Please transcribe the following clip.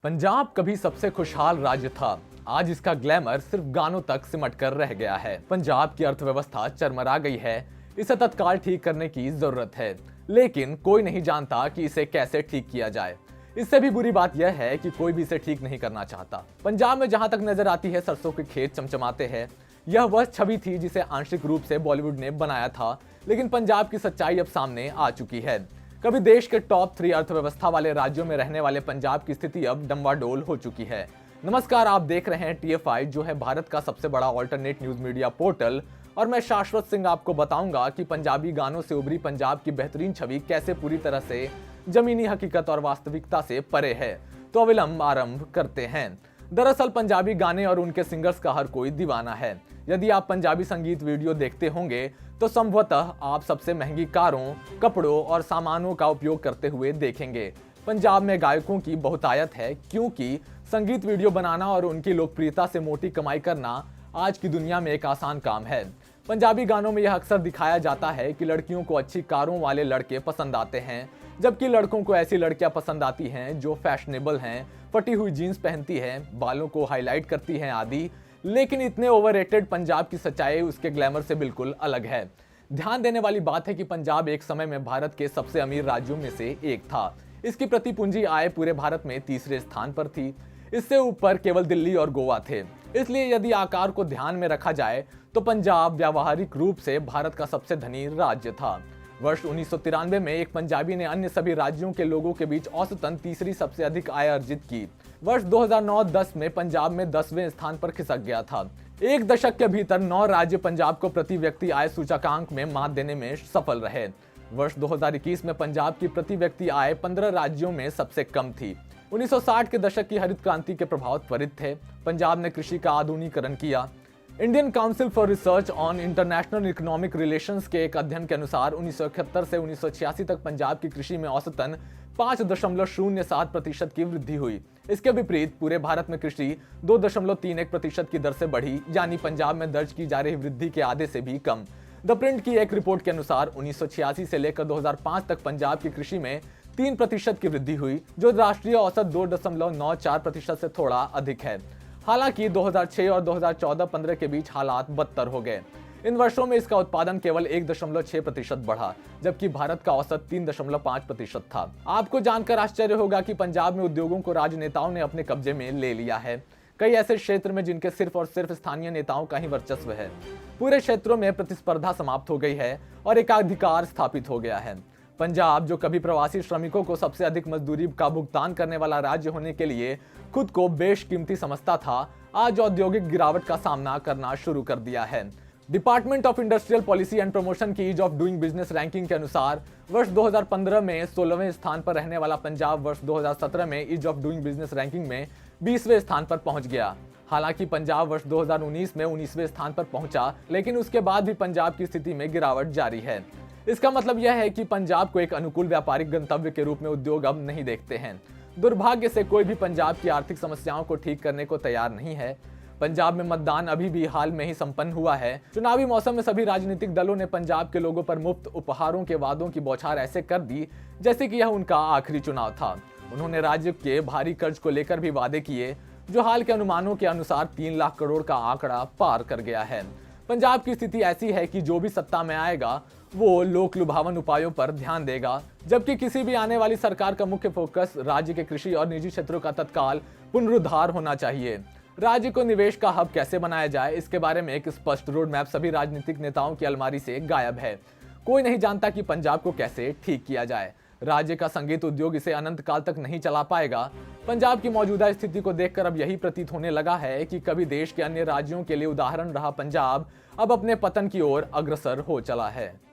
पंजाब कभी सबसे खुशहाल राज्य था। आज इसका ग्लैमर सिर्फ गानों तक सिमट कर रह गया है। पंजाब की अर्थव्यवस्था चरमरा गई है। इसे तत्काल ठीक करने की जरूरत है, लेकिन कोई नहीं जानता कि इसे कैसे ठीक किया जाए। इससे भी बुरी बात यह है कि कोई भी इसे ठीक नहीं करना चाहता। पंजाब में जहां तक नजर आती है, सरसों के खेत चमचमाते हैं। यह वह छवि थी जिसे आंशिक रूप से बॉलीवुड ने बनाया था, लेकिन पंजाब की सच्चाई अब सामने आ चुकी है। कभी देश के टॉप 3 अर्थव्यवस्था वाले राज्यों में रहने वाले पंजाब की स्थिति अब डंवाडोल हो चुकी है। नमस्कार, आप देख रहे हैं TFI, जो है भारत का सबसे बड़ा ऑल्टरनेट न्यूज मीडिया पोर्टल, और मैं शाश्वत सिंह आपको बताऊंगा कि पंजाबी गानों से उभरी पंजाब की बेहतरीन छवि कैसे पूरी तरह से जमीनी हकीकत और वास्तविकता से परे है। तो अविलंब आरंभ करते हैं। दरअसल पंजाबी गाने और उनके सिंगर्स का हर कोई दीवाना है। यदि आप पंजाबी संगीत वीडियो देखते होंगे तो संभवतः आप सबसे महंगी कारों, कपड़ों और सामानों का उपयोग करते हुए देखेंगे। पंजाब में गायकों की बहुतायत है, क्योंकि संगीत वीडियो बनाना और उनकी लोकप्रियता से मोटी कमाई करना आज की दुनिया में एक आसान काम है। पंजाबी गानों में यह अक्सर दिखाया जाता है कि लड़कियों को अच्छी कारों वाले लड़के पसंद आते हैं, जबकि लड़कों को ऐसी लड़कियां पसंद आती हैं जो फैशनेबल हैं, फटी हुई जीन्स पहनती हैं, बालों को हाईलाइट करती हैं आदि। लेकिन इतने ओवररेटेड पंजाब की सच्चाई उसके ग्लैमर से बिल्कुल अलग है। ध्यान देने वाली बात है कि पंजाब एक समय में भारत के सबसे अमीर राज्यों में से एक था। इसकी प्रति पूंजी आय पूरे भारत में तीसरे स्थान पर थी। इससे ऊपर केवल दिल्ली और गोवा थे। इसलिए यदि आकार को ध्यान में रखा जाए तो पंजाब व्यावहारिक रूप से भारत का सबसे धनी राज्य था। वर्ष 1993 में एक पंजाबी ने अन्य सभी राज्यों के लोगों के बीच औसतन तीसरी सबसे अधिक आय अर्जित की। वर्ष 2009-10 में पंजाब में 10वें स्थान पर खिसक गया था। एक दशक के भीतर 9 राज्य पंजाब को प्रति व्यक्ति आय सूचकांक में मात देने में सफल रहे। वर्ष 2021 में पंजाब की प्रति व्यक्ति आय 15 राज्यों में सबसे कम थी। 1960 के दशक की हरित क्रांति के प्रभाव त्वरित थे। पंजाब ने कृषि का आधुनिकीकरण किया। Indian council for research on international economic relations के एक अध्ययन के अनुसार 1971 से 1986 तक पंजाब की कृषि में औसतन 5.07% की वृद्धि हुई। इसके विपरीत पूरे भारत में कृषि 2.31% की दर से बढ़ी, यानी पंजाब में दर्ज की जा रही वृद्धि के आधे से भी कम। द प्रिंट की एक रिपोर्ट के अनुसार 1986 से लेकर 2005 तक पंजाब की कृषि में 3% की वृद्धि हुई, जो राष्ट्रीय औसत 2.94% से थोड़ा अधिक है। हालांकि 2006 और 2014-15 के बीच हालात बदतर हो गए। इन वर्षों में इसका उत्पादन केवल 1.6% बढ़ा, जबकि भारत का औसत 3.5% था। आपको जानकर आश्चर्य होगा कि पंजाब में उद्योगों को राजनेताओं ने अपने कब्जे में ले लिया है। कई ऐसे क्षेत्र में जिनके सिर्फ और सिर्फ स्थानीय नेताओं का ही वर्चस्व है। पूरे क्षेत्रों में प्रतिस्पर्धा समाप्त हो गई है और एकाधिकार स्थापित हो गया है। पंजाब, जो कभी प्रवासी श्रमिकों को सबसे अधिक मजदूरी का भुगतान करने वाला राज्य होने के लिए खुद को बेशकीमती समझता था, आज औद्योगिक गिरावट का सामना करना शुरू कर दिया है। Department of industrial policy and promotion की ease of doing business ranking के अनुसार वर्ष 2015 में 16वें स्थान पर रहने वाला पंजाब वर्ष 2017 में ease of doing business ranking में 20वें स्थान पर पहुंच गया। हालांकि पंजाब वर्ष 2019 में 19वें स्थान पर पहुंचा, लेकिन उसके बाद भी पंजाब की स्थिति में गिरावट जारी है। इसका मतलब यह है कि पंजाब को एक अनुकूल व्यापारिक गंतव्य के रूप में उद्योग अब नहीं देखते हैं। दुर्भाग्य से कोई भी पंजाब की आर्थिक समस्याओं को ठीक करने को तैयार नहीं है। पंजाब में मतदान अभी भी हाल में ही संपन्न हुआ है। चुनावी मौसम में सभी राजनीतिक दलों ने पंजाब के लोगों पर मुफ्त उपहारों के वादों की बौछार ऐसे कर दी जैसे कि यह उनका आखिरी चुनाव था। उन्होंने राज्य के भारी कर्ज को लेकर भी वादे किए, जो हाल के अनुमानों के अनुसार 3 लाख करोड़ का आंकड़ा पार कर गया है। पंजाब की स्थिति ऐसी है कि जो भी सत्ता में आएगा वो लोक लुभावन उपायों पर ध्यान देगा, जबकि किसी भी आने वाली सरकार का मुख्य फोकस राज्य के कृषि और निजी क्षेत्रों का तत्काल पुनरुद्धार होना चाहिए। राज्य को निवेश का हब कैसे बनाया जाए, इसके बारे में एक स्पष्ट रोड मैप सभी राजनीतिक नेताओं की अलमारी से गायब है। कोई नहीं जानता कि पंजाब को कैसे ठीक किया जाए। राज्य का संगीत उद्योग इसे अनंत काल तक नहीं चला पाएगा। पंजाब की मौजूदा स्थिति को देखकर अब यही प्रतीत होने लगा है कि कभी देश के अन्य राज्यों के लिए उदाहरण रहा पंजाब अब अपने पतन की ओर अग्रसर हो चला है।